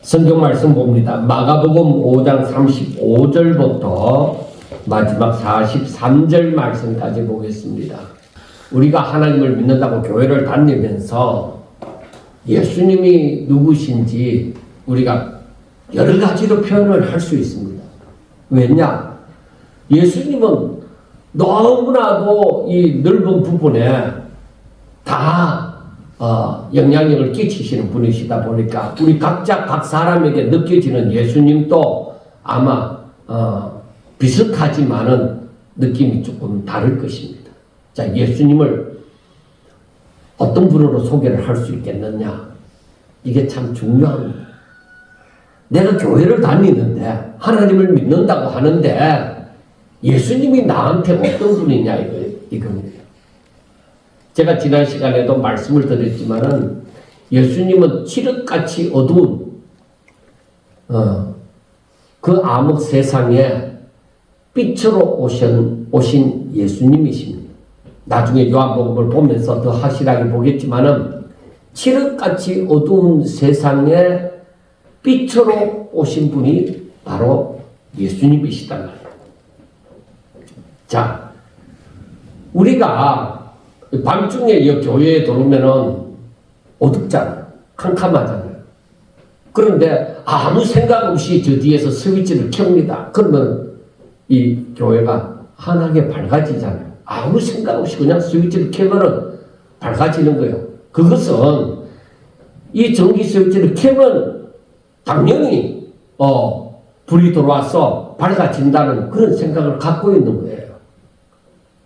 성경 말씀 봅니다. 마가복음 5장 35절부터 마지막 43절 말씀까지 보겠습니다. 우리가 하나님을 믿는다고 교회를 다니면서 예수님이 누구신지 우리가 여러 가지로 표현을 할 수 있습니다. 왜냐? 예수님은 너무나도 이 넓은 부분에 다 영향력을 끼치시는 분이시다 보니까 우리 각자 각 사람에게 느껴지는 예수님도 아마 비슷하지만은 느낌이 조금 다를 것입니다. 자, 예수님을 어떤 분으로 소개를 할 수 있겠느냐? 이게 참 중요합니다. 내가 교회를 다니는데 하나님을 믿는다고 하는데 예수님이 나한테 어떤 분이냐 이겁니다. 제가 지난 시간에도 말씀을 드렸지만은 예수님은 칠흑같이 어두운 그 암흑 세상에 빛으로 오신 예수님이십니다. 나중에 요한복음을 보면서 더 확실하게 보겠지만은 칠흑같이 어두운 세상에 빛으로 오신 분이 바로 예수님이시단 말이에요. 자, 우리가 밤중에 이 교회에 들어오면은 어둡잖아요. 캄캄하잖아요. 그런데 아무 생각 없이 저 뒤에서 스위치를 켭니다. 그러면 이 교회가 환하게 밝아지잖아요. 아무 생각 없이 그냥 스위치를 켜면은 밝아지는 거예요. 그것은 이 전기 스위치를 켜면 당연히 불이 들어와서 밝아진다는 그런 생각을 갖고 있는 거예요.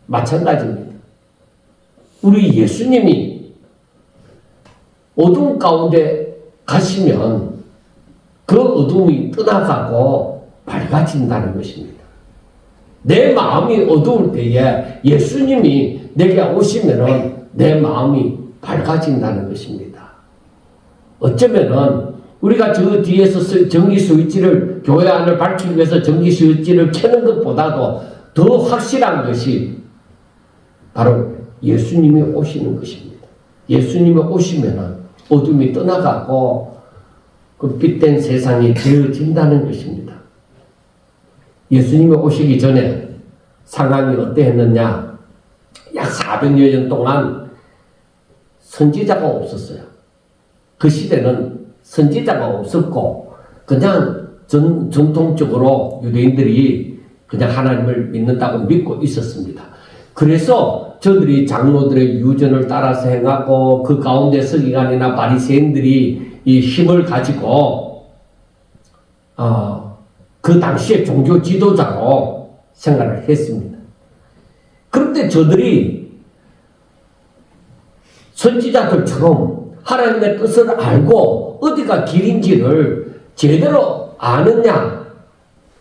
마찬가지입니다. 우리 예수님이 어둠 가운데 가시면 그 어둠이 떠나가고 밝아진다는 것입니다. 내 마음이 어두울 때에 예수님이 내게 오시면은 내 마음이 밝아진다는 것입니다. 어쩌면은 우리가 저 뒤에서 전기 스위치를 교회 안을 밝히기 위해서 전기 스위치를 켜는 것보다도 더 확실한 것이 바로 예수님이 오시는 것입니다. 예수님이 오시면은 어둠이 떠나가고 그 빛된 세상이 되어진다는 것입니다. 예수님이 오시기 전에 상황이 어떠했느냐? 약 400여 년 동안 선지자가 없었어요. 그 시대는 선지자가 없었고 그냥 전통적으로 유대인들이 그냥 하나님을 믿는다고 믿고 있었습니다. 그래서 저들이 장로들의 유전을 따라서 행하고 그 가운데 서기관이나 바리새인들이 이 힘을 가지고 그 당시에 종교 지도자로 생활을 했습니다. 그런데 저들이 선지자들처럼 하나님의 뜻을 알고 어디가 길인지를 제대로 아느냐?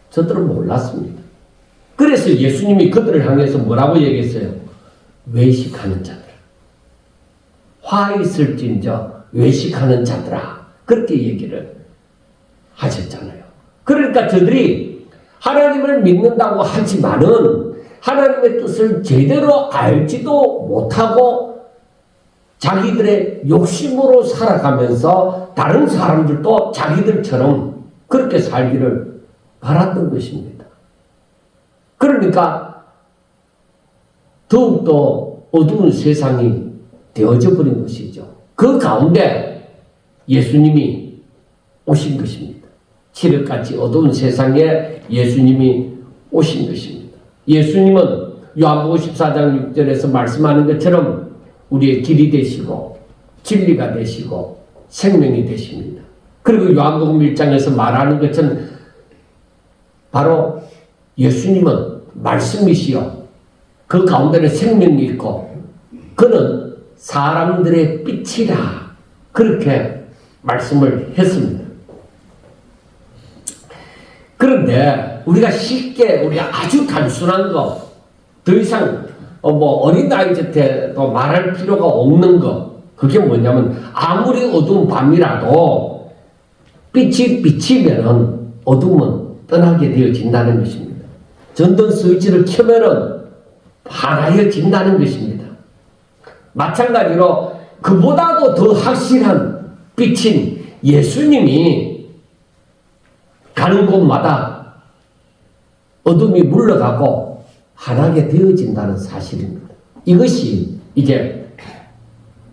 저들은 몰랐습니다. 그래서 예수님이 그들을 향해서 뭐라고 얘기했어요? 외식하는 자들. 화 있을진저 외식하는 자들아. 그렇게 얘기를 하셨잖아요. 그러니까 저들이 하나님을 믿는다고 하지만은 하나님의 뜻을 제대로 알지도 못하고 자기들의 욕심으로 살아가면서 다른 사람들도 자기들처럼 그렇게 살기를 바랐던 것입니다. 그러니까 더욱더 어두운 세상이 되어져 버린 것이죠. 그 가운데 예수님이 오신 것입니다. 칠흑같이 어두운 세상에 예수님이 오신 것입니다. 예수님은 요한복음 14장 6절에서 말씀하는 것처럼 우리의 길이 되시고 진리가 되시고 생명이 되십니다. 그리고 요한복음 1장에서 말하는 것은 바로 예수님은 말씀이시요 그 가운데는 생명이 있고 그는 사람들의 빛이라 그렇게 말씀을 했습니다. 그런데 우리가 쉽게 우리가 아주 단순한 거 더 이상 어린아이한테도 말할 필요가 없는 거 그게 뭐냐면 아무리 어두운 밤이라도 빛이 비치면은 어둠은 떠나게 되어진다는 것입니다. 전등 스위치를 켜면은 환하여진다는 것입니다. 마찬가지로 그보다도 더 확실한 빛인 예수님이 가는 곳마다 어둠이 물러가고 환하게 되어진다는 사실입니다. 이것이 이제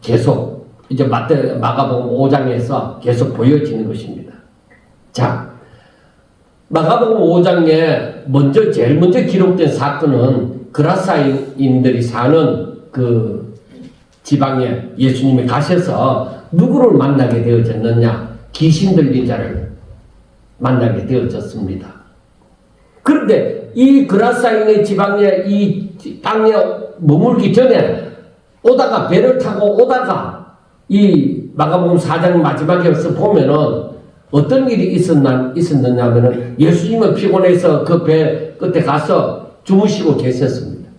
계속 이제 마가복음 5장에서 계속 보여지는 것입니다. 자, 마가복음 5장에 제일 먼저 기록된 사건은 그라사인들이 사는 그 지방에 예수님이 가셔서 누구를 만나게 되어졌느냐? 귀신 들린 자를 만나게 되어졌습니다. 그런데 이 그라사인의 지방에 이 땅에 머물기 전에 오다가 배를 타고 오다가 이 마가복음 4장 마지막에서 보면은 어떤 일이 있었느냐 하면은 예수님은 피곤해서 그 배 끝에 가서 주무시고 계셨습니다.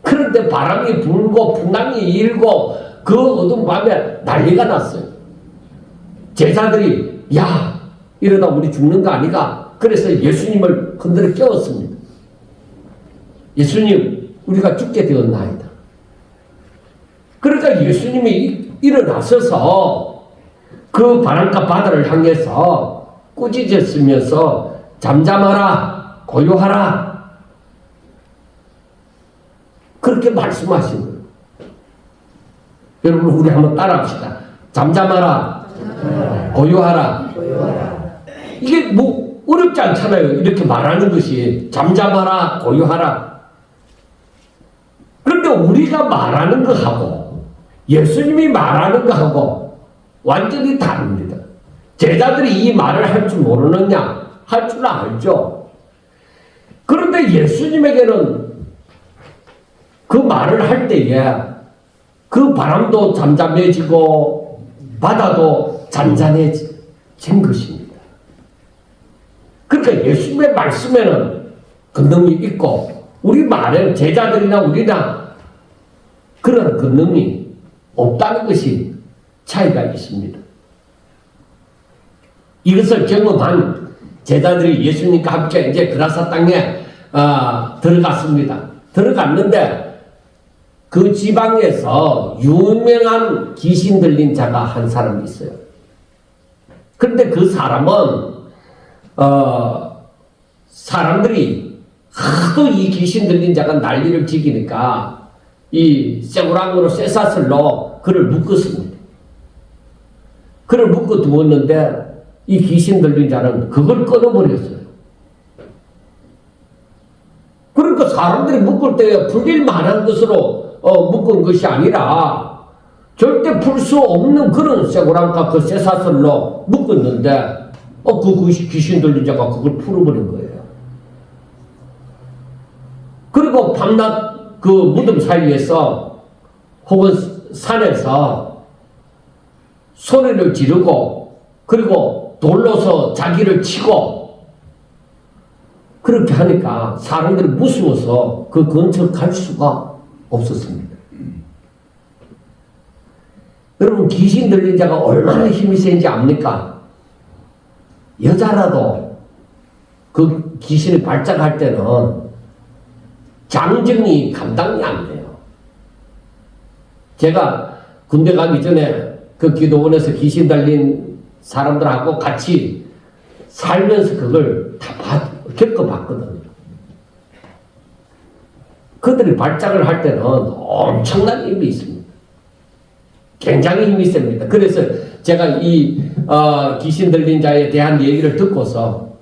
그런데 바람이 불고 풍랑이 일고 그 어두운 밤에 난리가 났어요. 제자들이 야 이러다 우리 죽는 거 아니가? 그래서 예수님을 흔들어 깨웠습니다. 예수님 우리가 죽게 되었나이다. 그러니까 예수님이 일어나셔서 그 바람과 바다를 향해서 꾸짖으시면서 잠잠하라 고요하라 그렇게 말씀하신 거예요. 여러분 우리 한번 따라합시다. 잠잠하라 고요하라. 이게 뭐 어렵지 않잖아요. 이렇게 말하는 것이 잠잠하라 고요하라. 그런데 우리가 말하는 거하고 예수님이 말하는 거하고 완전히 다릅니다. 제자들이 이 말을 할 줄 모르느냐? 할 줄 알죠. 그런데 예수님에게는 그 말을 할 때에 그 바람도 잠잠해지고 바다도 잔잔해진 것입니다. 그러니까 예수님의 말씀에는 권능이 있고 우리 말에는 제자들이나 우리나 그런 권능이 없다는 것이 차이가 있습니다. 이것을 경험한 제자들이 예수님과 함께 이제 그라사 땅에 들어갔습니다. 들어갔는데 그 지방에서 유명한 귀신 들린 자가 한 사람이 있어요. 그런데 그 사람은 사람들이 하도 이 귀신 들린 자가 난리를 지기니까 이 쇠고랑으로 쇠사슬로 그를 묶었습니다. 그를 묶어 두었는데 이 귀신 들린 자는 그걸 끊어버렸어요. 그러니까 사람들이 묶을 때 풀릴 만한 것으로 묶은 것이 아니라 절대 풀 수 없는 그런 쇠고랑과 그 쇠사슬로 묶었는데 그 귀신 들린 자가 그걸 풀어버린 거예요. 그리고 밤낮 그 무덤 사이에서 혹은 산에서 소리를 지르고 그리고 돌로서 자기를 치고 그렇게 하니까 사람들이 무서워서 그 근처 갈 수가 없었습니다. 여러분 귀신 들린 자가 얼마나 힘이 센지 압니까? 여자라도 그 귀신이 발작할 때는 장정이 감당이 안 돼요. 제가 군대 가기 전에 그 기도원에서 귀신 달린 사람들하고 같이 살면서 그걸 다 겪어봤거든요. 그들이 발작을 할 때는 엄청난 힘이 있습니다. 굉장히 힘이 셉니다. 그래서 제가 이 귀신 들린 자에 대한 얘기를 듣고서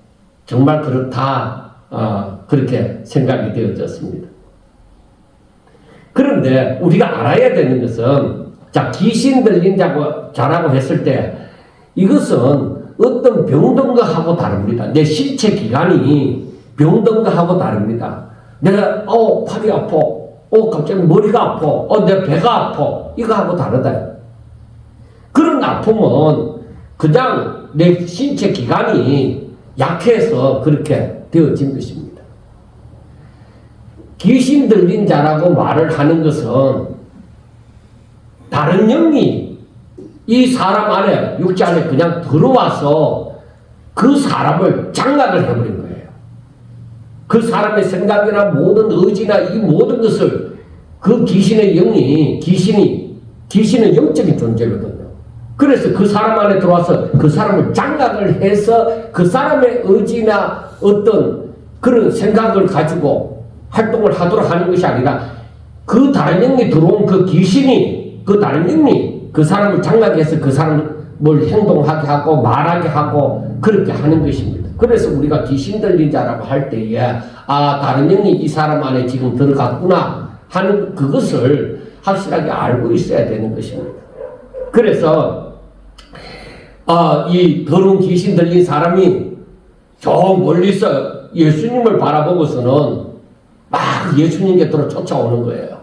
정말 그렇다 그렇게 생각이 되어졌습니다. 그런데 우리가 알아야 되는 것은 자 귀신 들린 자라고 했을 때 이것은 어떤 병든 것하고 다릅니다. 내 신체 기관이 병든 것하고 다릅니다. 내가 팔이 아파, 갑자기 머리가 아파, 내 배가 아파 이거하고 다르다. 그런 아픔은 그냥 내 신체 기관이 약해서 그렇게 되어진 것입니다. 귀신 들린 자라고 말을 하는 것은 다른 영이 이 사람 안에 육체 안에 그냥 들어와서 그 사람을 장악을 해버린 거예요. 그 사람의 생각이나 모든 의지나 이 모든 것을 그 귀신의 영이 귀신은 영적인 존재거든요. 그래서 그 사람 안에 들어와서 그 사람을 장악을 해서 그 사람의 의지나 어떤 그런 생각을 가지고 활동을 하도록 하는 것이 아니라 그 다른 영이 들어온 그 귀신이 그 다른 영이 그 사람을 장악해서 그 사람을 행동하게 하고 말하게 하고 그렇게 하는 것입니다. 그래서 우리가 귀신 들린 자라고 할 때에 다른 영이 이 사람 안에 지금 들어갔구나 하는 그것을 확실하게 알고 있어야 되는 것입니다. 그래서 이 더러운 귀신 들린 사람이 저 멀리서 예수님을 바라보고서는 막 예수님 곁으로 쫓아오는 거예요.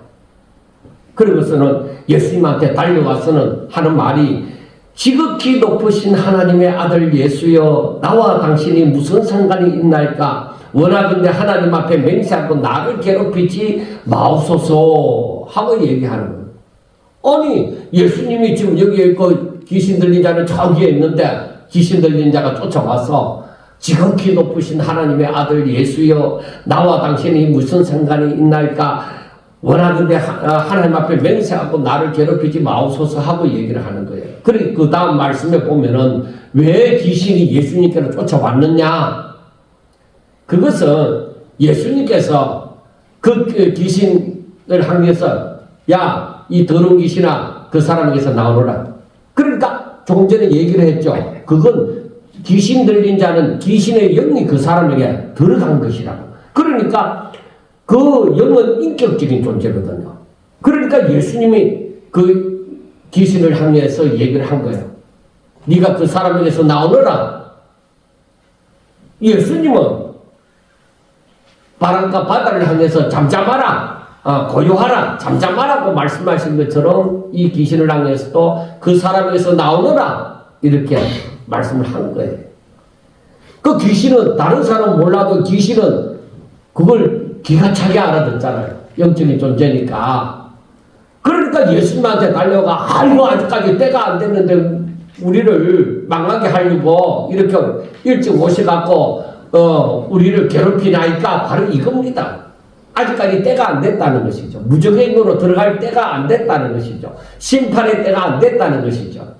그러고서는 예수님한테 달려와서는 하는 말이 지극히 높으신 하나님의 아들 예수여 나와 당신이 무슨 상관이 있나이까 원하건대 하나님 앞에 맹세하고 나를 괴롭히지 마옵소서 하고 얘기하는 거예요. 아니 예수님이 지금 여기에 있고 귀신 들린 자는 저기에 있는데 귀신 들린 자가 쫓아와서 지극히 높으신 하나님의 아들 예수여 나와 당신이 무슨 상관이 있나이까 원하는데 하나님 앞에 맹세하고 나를 괴롭히지 마옵소서 하고 얘기를 하는 거예요. 그리고 그 다음 말씀에 보면은 왜 귀신이 예수님께로 쫓아왔느냐? 그것은 예수님께서 그 귀신을 향해서 야 이 더러운 귀신아 그 사람에게서 나오너라. 그러니까 조금 전에 얘기를 했죠. 그건 귀신 들린 자는 귀신의 영이 그 사람에게 들어간 것이라고. 그러니까 그 영은 인격적인 존재거든요. 그러니까 예수님이 그 귀신을 향해서 얘기를 한 거예요. 네가 그 사람에게서 나오너라. 예수님은 바람과 바다를 향해서 잠잠하라. 고요하라. 잠잠하라고 말씀하신 것처럼 이 귀신을 향해서도 그 사람에게서 나오너라. 이렇게 말씀을 한 거예요. 그 귀신은 다른 사람은 몰라도 귀신은 그걸 기가 차게 알아듣잖아요. 영적인 존재니까. 그러니까 예수님한테 달려가 아이고 아직까지 때가 안 됐는데 우리를 망하게 하려고 이렇게 일찍 오셔갖고 우리를 괴롭히나이까 바로 이겁니다. 아직까지 때가 안 됐다는 것이죠. 무적행으로 들어갈 때가 안 됐다는 것이죠. 심판의 때가 안 됐다는 것이죠.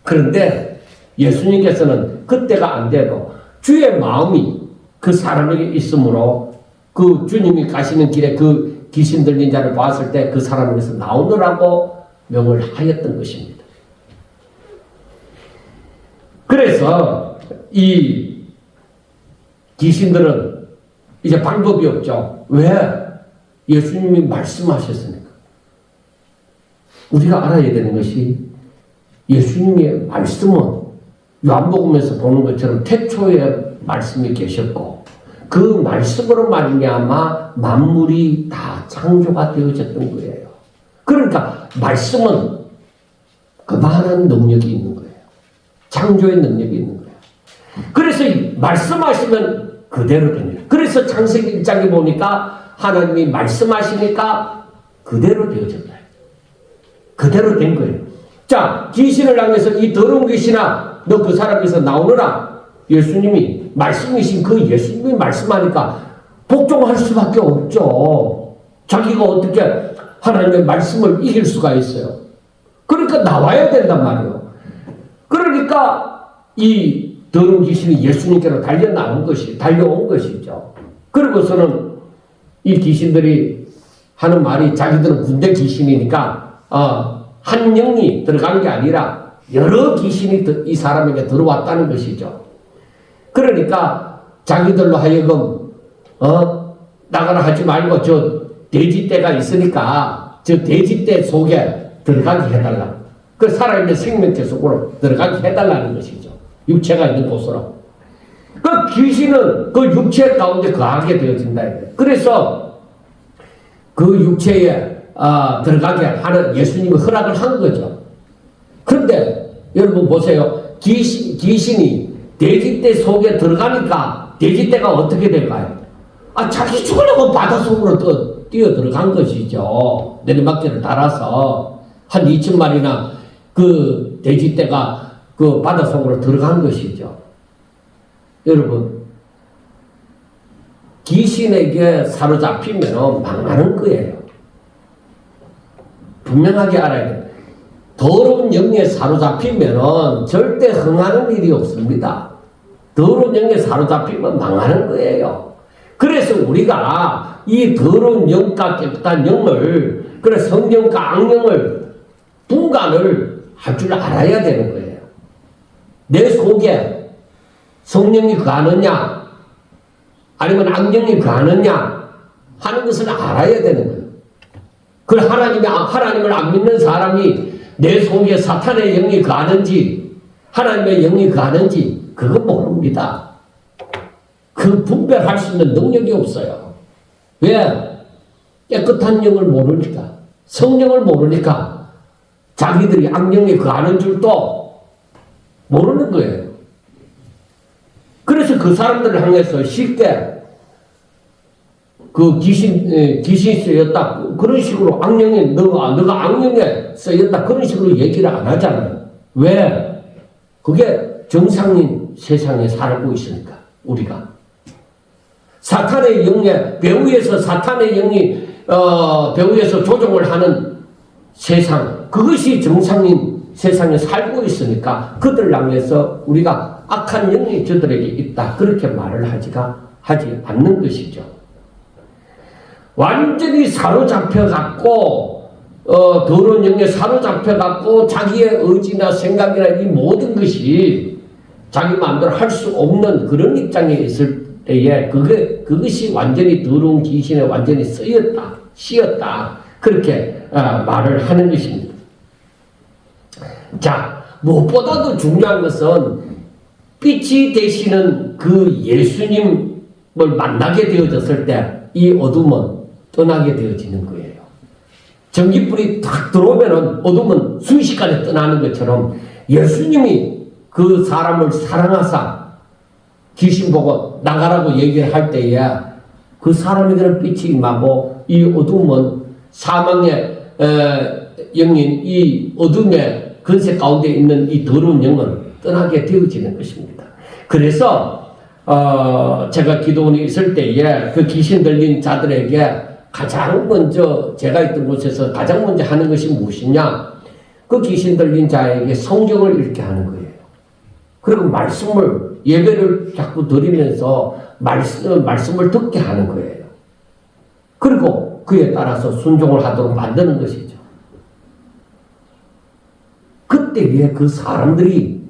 그런데 예수님께서는 그때가 안 돼도 주의 마음이 그 사람에게 있으므로 그 주님이 가시는 길에 그 귀신 들린 자를 봤을 때 그 사람에게서 나오느라고 명을 하였던 것입니다. 그래서 이 귀신들은 이제 방법이 없죠. 왜? 예수님이 말씀하셨으니까. 우리가 알아야 되는 것이 예수님의 말씀은 요한복음에서 보는 것처럼 태초에 말씀이 계셨고 그 말씀으로 말미암아 만물이 다 창조가 되어졌던 거예요. 그러니까 말씀은 그만한 능력이 있는 거예요. 창조의 능력이 있는 거예요. 그래서 말씀하시면 그대로 됩니다. 그래서 창세기 1장에 보니까 하나님이 말씀하시니까 그대로 되어졌다. 그대로 된 거예요. 자, 귀신을 향해서 이 더러운 귀신아 너 그 사람에서 나오너라. 예수님이 말씀이신 그 예수님이 말씀하니까 복종할 수밖에 없죠. 자기가 어떻게 하나님의 말씀을 이길 수가 있어요. 그러니까 나와야 된단 말이에요. 그러니까 이 더러운 귀신이 예수님께로 달려온 것이죠. 그리고서는 이 귀신들이 하는 말이 자기들은 군대 귀신이니까 한 영이 들어간 게 아니라 여러 귀신이 이 사람에게 들어왔다는 것이죠. 그러니까 자기들로 하여금 나가라 하지 말고 저 돼지떼가 있으니까 저 돼지떼 속에 들어가게 해달라. 그 살아있는 생명체 속으로 들어가게 해달라는 것이죠. 육체가 있는 곳으로. 그 귀신은 그 육체 가운데 거하게 되어진다. 그래서 그 육체에 들어가게 하는 예수님이 허락을 한 거죠. 그런데 여러분 보세요. 귀신이 돼지떼 속에 들어가니까 돼지떼가 어떻게 될까요? 자기 죽으려고 바다 속으로 뛰어 들어간 것이죠. 내리막길을 달아서 한 2,000마리나 그 돼지떼가 그 바다 속으로 들어간 것이죠. 여러분, 귀신에게 사로잡히면 망하는 거예요. 분명하게 알아야 돼요. 더러운 영에 사로잡히면은 절대 흥하는 일이 없습니다. 더러운 영에 사로잡히면 망하는 거예요. 그래서 우리가 이 더러운 영과 깨끗한 영을, 그래 성령과 악령을 분간을 할 줄 알아야 되는 거예요. 내 속에 성령이 거하느냐 아니면 악령이 거하느냐 하는 것을 알아야 되는 거예요. 그 하나님을 안 믿는 사람이 내 속에 사탄의 영이 거하는지 하나님의 영이 거하는지 그거 모릅니다. 그 분별할 수 있는 능력이 없어요. 왜? 깨끗한 영을 모르니까, 성령을 모르니까 자기들이 악령이 거하는 줄도 모르는 거예요. 그래서 그 사람들을 향해서 쉽게 그 귀신이 쓰였다 그런 식으로 악령이 너가 악령에 쓰였다 그런 식으로 얘기를 안 하잖아요. 왜? 그게 정상인 세상에 살고 있으니까 우리가 사탄의 영에 배후에서 사탄의 영이 배후에서 조종을 하는 세상, 그것이 정상인 세상에 살고 있으니까 그들 향해서 우리가 악한 영이 저들에게 있다 그렇게 말을 하지 않는 것이죠. 완전히 사로잡혀갖고 더러운 영에 사로잡혀갖고 자기의 의지나 생각이나 이 모든 것이 자기 마음대로 할 수 없는 그런 입장에 있을 때에 그것이 완전히 더러운 귀신에 완전히 씌었다 그렇게 말을 하는 것입니다. 자, 무엇보다도 중요한 것은 빛이 되시는 그 예수님을 만나게 되어졌을 때 이 어둠은 떠나게 되어지는 거예요. 전기불이 탁 들어오면은 어둠은 순식간에 떠나는 것처럼 예수님이 그 사람을 사랑하사 귀신 보고 나가라고 얘기를 할 때에 그 사람에게는 빛이 임하고 이 어둠은 사망의 영인 이 어둠의 근세 가운데 있는 이 더러운 영은 떠나게 되어지는 것입니다. 그래서 제가 기도원에 있을 때에 그 귀신 들린 자들에게 가장 먼저 제가 있던 곳에서 가장 먼저 하는 것이 무엇이냐? 그 귀신 들린 자에게 성경을 읽게 하는 거예요. 그리고 말씀을 예배를 자꾸 드리면서 말씀을 듣게 하는 거예요. 그리고 그에 따라서 순종을 하도록 만드는 것이죠. 그때에 그 사람들이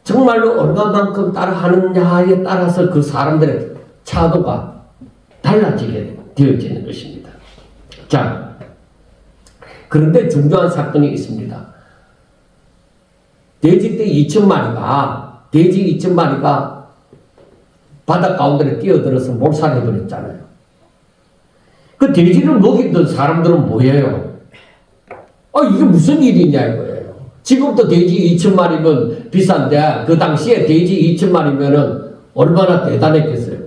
정말로 얼마만큼 따라하느냐에 따라서 그 사람들의 차도가 달라지게 되어지는 것입니다. 자, 그런데 중요한 사건이 있습니다. 돼지떼 2,000마리가 바다 가운데 뛰어들어서 몰살해버렸잖아요. 그 돼지를 먹이던 사람들은 뭐예요? 이게 무슨 일이냐 이거예요. 지금도 돼지 2,000마리면 비싼데 그 당시에 돼지 2,000마리면은 얼마나 대단했겠어요.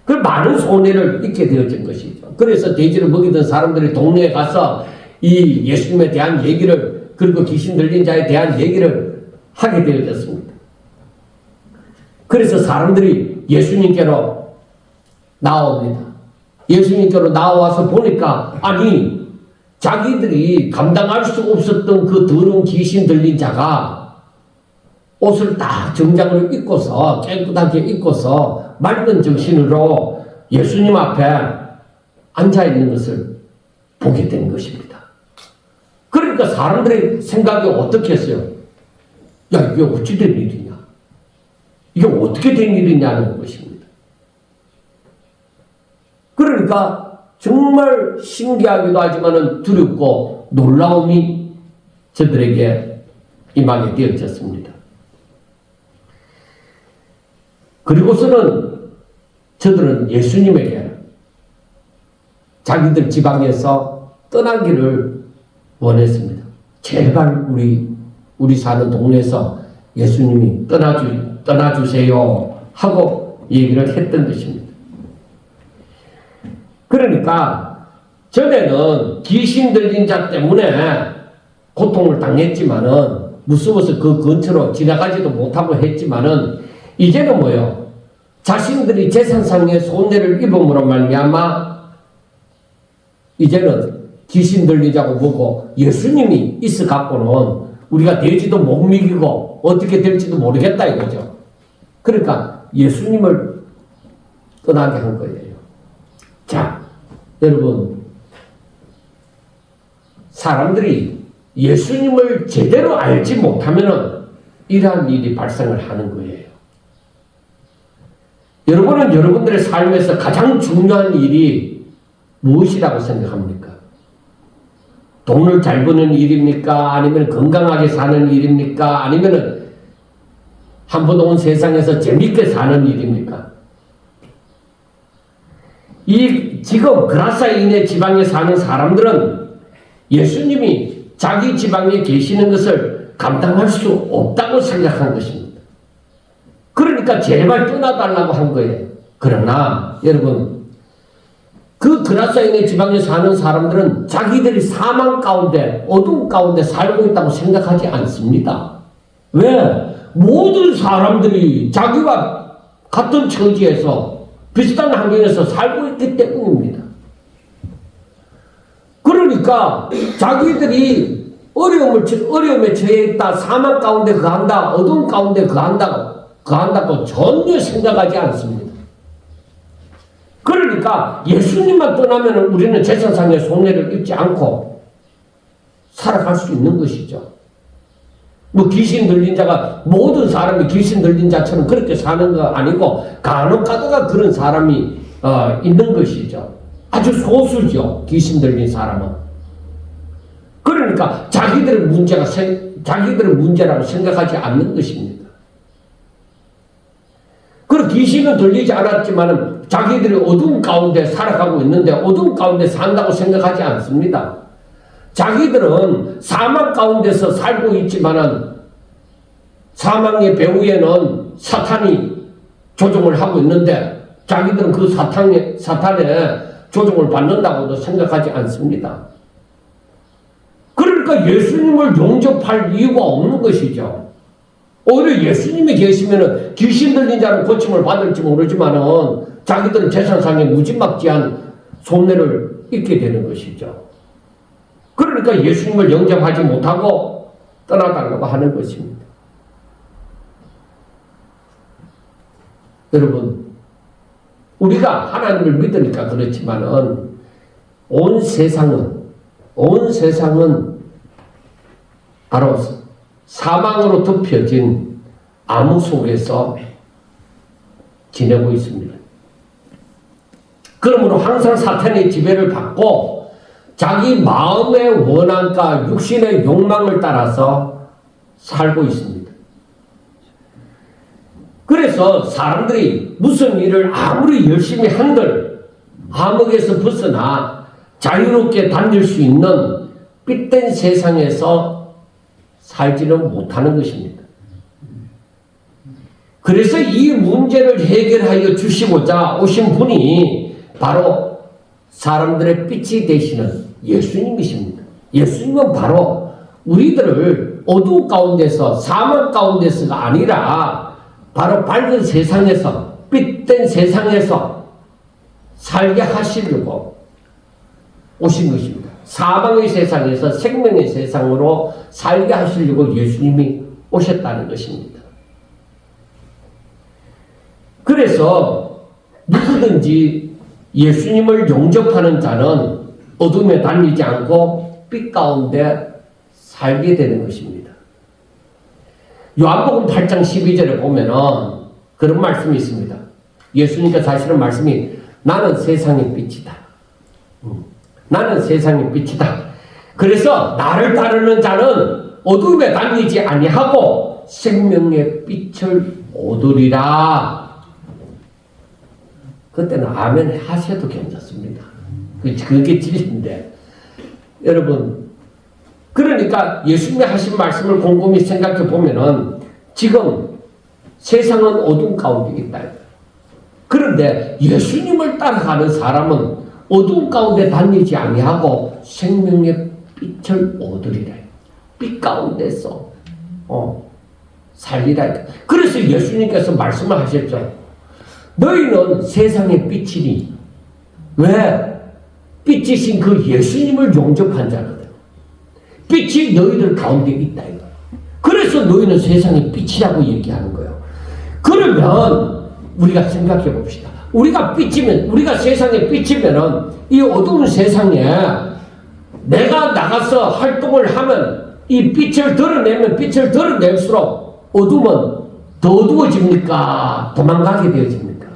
그 많은 손해를 입게 되어진 것이죠. 그래서 돼지를 먹이던 사람들이 동네에 가서 이 예수님에 대한 얘기를 그리고 귀신 들린 자에 대한 얘기를 하게 되어졌습니다. 그래서 사람들이 예수님께로 나옵니다. 예수님께로 나와서 보니까 아니 자기들이 감당할 수 없었던 그 더러운 귀신 들린 자가 옷을 딱 정장으로 입고서 깨끗하게 입고서 맑은 정신으로 예수님 앞에 앉아있는 것을 보게 된 것입니다. 그러니까 사람들의 생각이 어떻게 했어요? 야, 이게 어찌 된 일이냐? 이게 어떻게 된 일이냐는 것입니다. 그러니까 정말 신기하기도 하지만 두렵고 놀라움이 저들에게 임하게 되어졌습니다. 그리고서는 저들은 예수님에게 자기들 지방에서 떠나기를 원했습니다. 제발 우리 사는 동네에서 예수님이 떠나주세요 하고 얘기를 했던 것입니다. 그러니까 전에는 귀신 들린 자 때문에 고통을 당했지만은 무서워서 그 근처로 지나가지도 못하고 했지만은 이제는 뭐요? 자신들이 재산상의 손해를 입음으로 말미암아 이제는 귀신 들리자고 보고 예수님이 있어 갖고는 우리가 되지도 못 믿이고 어떻게 될지도 모르겠다 이거죠. 그러니까 예수님을 떠나게 한 거예요. 자, 여러분, 사람들이 예수님을 제대로 알지 못하면은 이러한 일이 발생을 하는 거예요. 여러분은 여러분들의 삶에서 가장 중요한 일이 무엇이라고 생각합니까? 돈을 잘 버는 일입니까? 아니면 건강하게 사는 일입니까? 아니면 한 번 온 세상에서 재밌게 사는 일입니까? 이 지금 그라사이네 지방에 사는 사람들은 예수님이 자기 지방에 계시는 것을 감당할 수 없다고 생각한 것입니다. 그러니까 제발 떠나달라고 한 거예요. 그러나 여러분, 그 그라사이네 지방에 사는 사람들은 자기들이 사망 가운데 어둠 가운데 살고 있다고 생각하지 않습니다. 왜? 모든 사람들이 자기와 같은 처지에서 비슷한 환경에서 살고 있기 때문입니다. 그러니까 자기들이 어려움에 처해 있다, 사망 가운데 거한다, 어둠 가운데 거한다고 전혀 생각하지 않습니다. 그러니까 예수님만 떠나면 우리는 제사상의 손해를 입지 않고 살아갈 수 있는 것이죠. 뭐 귀신 들린 자가 모든 사람이 귀신 들린 자처럼 그렇게 사는 거 아니고 간혹 가다가 그런 사람이 있는 것이죠. 아주 소수죠. 귀신 들린 사람은. 그러니까 자기들의 문제라고 생각하지 않는 것입니다. 그리고 귀신은 들리지 않았지만은 자기들이 어둠 가운데 살아가고 있는데 어둠 가운데 산다고 생각하지 않습니다. 자기들은 사망 가운데서 살고 있지만은 사망의 배후에는 사탄이 조종을 하고 있는데 자기들은 그 사탄의 조종을 받는다고도 생각하지 않습니다. 그러니까 예수님을 용접할 이유가 없는 것이죠. 오히려 예수님이 계시면은 귀신 들린 자는 고침을 받을지 모르지만은 자기들은 재산상에 무지막지한 손해를 입게 되는 것이죠. 그러니까 예수님을 영접하지 못하고 떠나달라고 하는 것입니다. 여러분, 우리가 하나님을 믿으니까 그렇지만은 온 세상은 바로 사망으로 덮여진 암흑 속에서 지내고 있습니다. 그러므로 항상 사탄의 지배를 받고 자기 마음의 원함과 육신의 욕망을 따라서 살고 있습니다. 그래서 사람들이 무슨 일을 아무리 열심히 한들 암흑에서 벗어나 자유롭게 다닐 수 있는 삐된 세상에서 살지는 못하는 것입니다. 그래서 이 문제를 해결하여 주시고자 오신 분이 바로 사람들의 빛이 되시는 예수님이십니다. 예수님은 바로 우리들을 어두운 가운데서 사망 가운데서가 아니라 바로 밝은 세상에서 빛된 세상에서 살게 하시려고 오신 것입니다. 사망의 세상에서 생명의 세상으로 살게 하시려고 예수님이 오셨다는 것입니다. 그래서 누구든지 예수님을 영접하는 자는 어둠에 다니지 않고 빛 가운데 살게 되는 것입니다. 요한복음 8장 12절에 보면은 그런 말씀이 있습니다. 예수님께서 하시는 말씀이 나는 세상의 빛이다. 나는 세상의 빛이다. 그래서 나를 따르는 자는 어둠에 다니지 아니하고 생명의 빛을 얻으리라. 그때는 아멘 하셔도 괜찮습니다. 그게 진리인데. 여러분, 그러니까 예수님이 하신 말씀을 곰곰이 생각해 보면은 지금 세상은 어둠 가운데 있다. 그런데 예수님을 따라가는 사람은 어둠 가운데 다니지 아니하고 생명의 빛을 얻으리라. 빛 가운데서 살리라. 그래서 예수님께서 말씀을 하셨죠. 너희는 세상의 빛이니. 왜? 빛이신 그 예수님을 용접한 자거든. 빛이 너희들 가운데 있다 이거. 그래서 너희는 세상의 빛이라고 얘기하는 거예요. 그러면 우리가 생각해 봅시다. 우리가 빛이면, 우리가 세상의 빛이면은 이 어두운 세상에 내가 나가서 활동을 하면 이 빛을 드러내면 빛을 드러낼수록 어둠은 더 어두워집니까? 도망가게 되어집니까?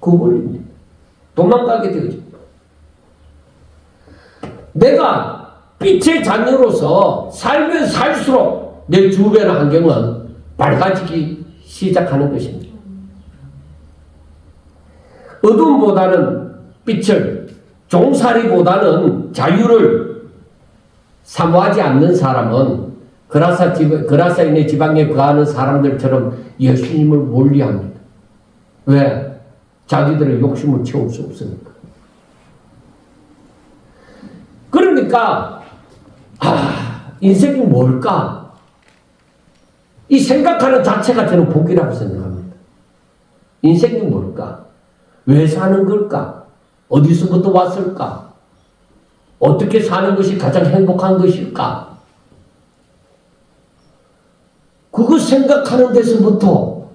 그걸입니다. 도망가게 되어집니다. 내가 빛의 자녀로서 살면 살수록 내 주변 환경은 밝아지기 시작하는 것입니다. 어둠보다는 빛을, 종살이보다는 자유를 사모하지 않는 사람은 그라사인의 지방에 거하는 사람들처럼 예수님을 멀리합니다. 왜? 자기들의 욕심을 채울 수 없으니까. 그러니까 인생이 뭘까? 이 생각하는 자체가 저는 복이라고 생각합니다. 인생이 뭘까? 왜 사는 걸까? 어디서부터 왔을까? 어떻게 사는 것이 가장 행복한 것일까? 그거 생각하는 데서부터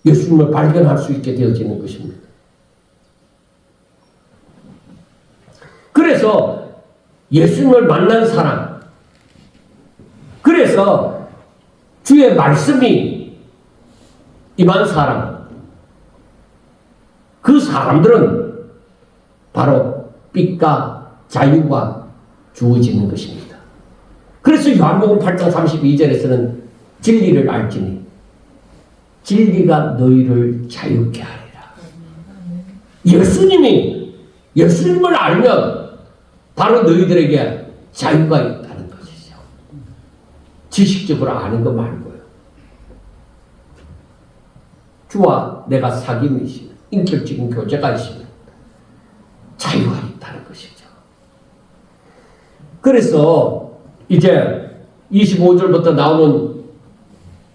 예수님을 발견할 수 있게 되어지는 것입니다. 그래서 예수님을 만난 사람, 그래서 주의 말씀이 임한 사람, 그 사람들은 바로 빛과 자유가 주어지는 것입니다. 그래서 요한복음 8장 32절에서는 진리를 알지니 진리가 너희를 자유케 하리라. 예수님을 알면 바로 너희들에게 자유가 있다는 것이죠. 지식적으로 아는 거 말고요. 주와 내가 사귐이 있으면, 인격적인 교제가 있으면 자유가 있다는 것이죠. 그래서 이제 25절부터 나오는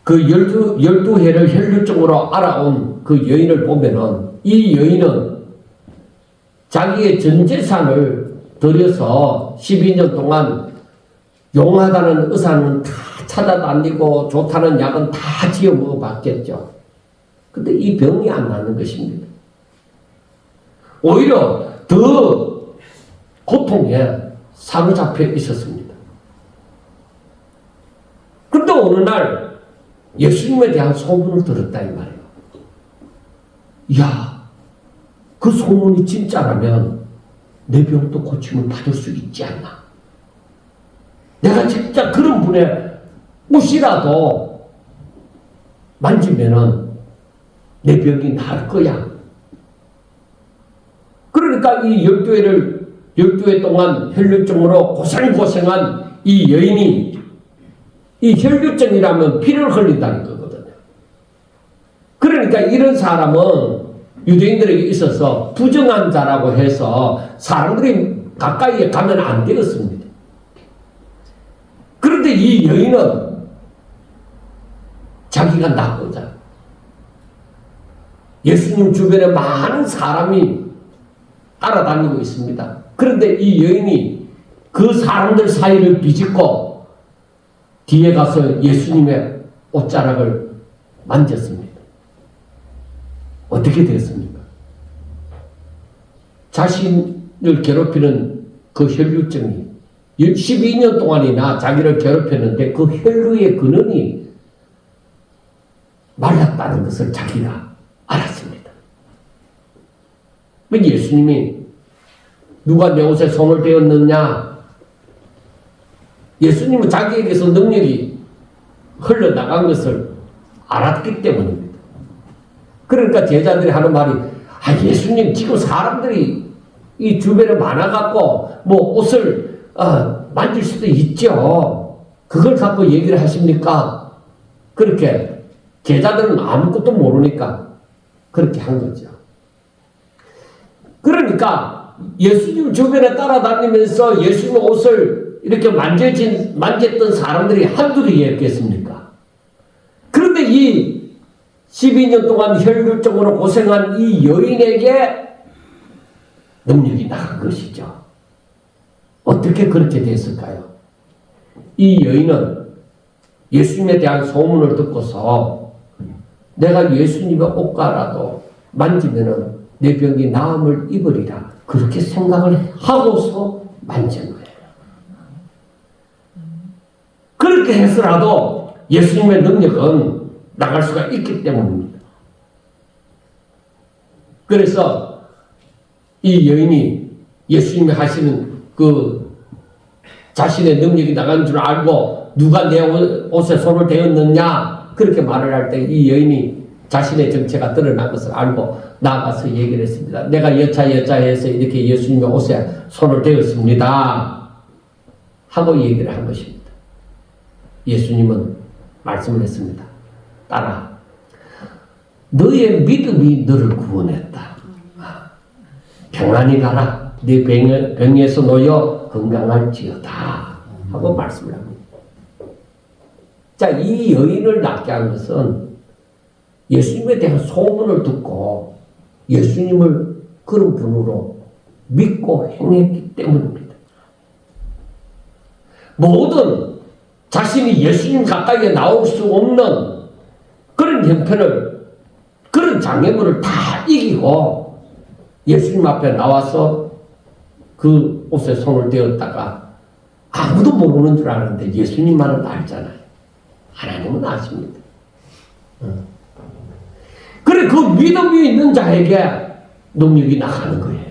그 12해를 혈류증으로 알아온 그 여인을 보면은 이 여인은 자기의 전 재산을 들여서 12년 동안 용하다는 의사는 다 찾아다니고 좋다는 약은 다 지어 먹어봤겠죠. 근데 이 병이 안 나는 것입니다. 오히려 더 고통에 사로잡혀 있었습니다. 그런데 어느 날 예수님에 대한 소문을 들었다 이 말이에요. 이야, 그 소문이 진짜라면 내 병도 고침을 받을 수 있지 않나? 내가 진짜 그런 분의 옷이라도 만지면은 내 병이 나을 거야. 그러니까 이 12회 동안 혈류증으로 고생한 이 여인이, 이 혈류증이라면 피를 흘린다는 거거든요. 그러니까 이런 사람은 유대인들에게 있어서 부정한 자라고 해서 사람들이 가까이에 가면 안 되었습니다. 그런데 이 여인은 자기가 낫고자 예수님 주변에 많은 사람이 따라다니고 있습니다. 그런데 이 여인이 그 사람들 사이를 비집고 뒤에 가서 예수님의 옷자락을 만졌습니다. 어떻게 되었습니까? 자신을 괴롭히는 그 혈류증이 12년 동안이나 자기를 괴롭혔는데 그 혈류의 근원이 말랐다는 것을 자기가 알았습니다. 예수님이 누가 내 옷에 손을 대었느냐? 예수님은 자기에게서 능력이 흘러나간 것을 알았기 때문입니다. 그러니까 제자들이 하는 말이, 예수님 지금 사람들이 이 주변에 많아갖고 뭐 옷을 만질 수도 있죠. 그걸 갖고 얘기를 하십니까? 그렇게 제자들은 아무것도 모르니까 그렇게 한 거죠. 그러니까 예수님 주변에 따라다니면서 예수님 옷을 이렇게 만졌던 사람들이 한둘이었겠습니까? 그런데 이 12년 동안 혈류증으로 고생한 이 여인에게 능력이 나간 것이죠. 어떻게 그렇게 됐을까요? 이 여인은 예수님에 대한 소문을 듣고서 내가 예수님의 옷가라도 만지면은 내 병이 나음을 입으리라 그렇게 생각을 하고서 만진 거예요. 그렇게 해서라도 예수님의 능력은 나갈 수가 있기 때문입니다. 그래서 이 여인이 예수님이 하시는 그 자신의 능력이 나간 줄 알고 누가 내 옷에 손을 대었느냐 그렇게 말을 할 때 이 여인이 자신의 정체가 드러난 것을 알고 나가서 얘기를 했습니다. 내가 여차여차해서 이렇게 예수님의 옷에 손을 대었습니다 하고 얘기를 한 것입니다. 예수님은 말씀을 했습니다. 딸아, 너의 믿음이 너를 구원했다. 평안히 가라. 네 병에서 놓여 건강할지어다 하고 말씀을 합니다. 자, 이 여인을 낫게 한 것은 예수님에 대한 소문을 듣고 예수님을 그런 분으로 믿고 행했기 때문입니다. 모든 자신이 예수님 가까이에 나올 수 없는 그런 형편을, 그런 장애물을 다 이기고 예수님 앞에 나와서 그 옷에 손을 대었다가 아무도 모르는 줄 아는데 예수님만은 알잖아요. 하나님은 아십니다. 그래, 그 믿음이 있는 자에게 능력이 나가는 거예요.